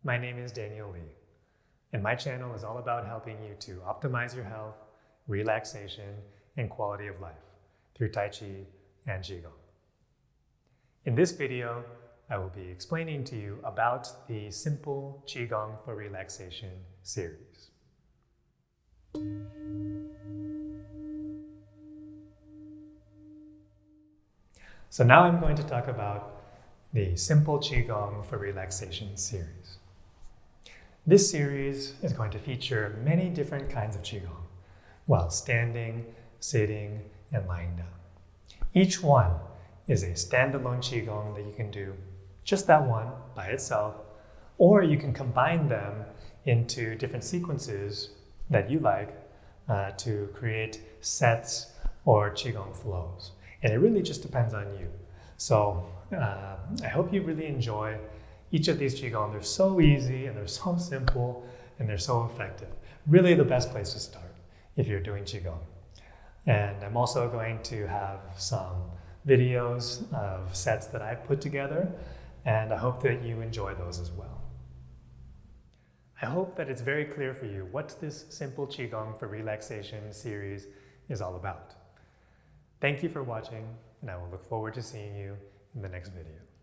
My name is Liew, and my channel is all about helping you to optimize your health, relaxation, and quality of life through Tai Chi and Qigong. In this video, I will be explaining to you about the Simple Qigong for Relaxation series. So now I'm going to talk about the Simple Qigong for Relaxation series. This series is going to feature many different kinds of Qigong while standing, sitting, and lying down. Each one is a standalone Qigong that you can do just that one by itself, or you can combine them into different sequences that you like to create sets or Qigong flows. And it really just depends on you. So I hope you really enjoy each of these Qigong. They're so easy and they're so simple and they're so effective. Really the best place to start if you're doing Qigong. And I'm also going to have some videos of sets that I've put together, and I hope that you enjoy those as well. I hope that it's very clear for you what this Simple Qigong for Relaxation series is all about. Thank you for watching, and I will look forward to seeing you in the next video.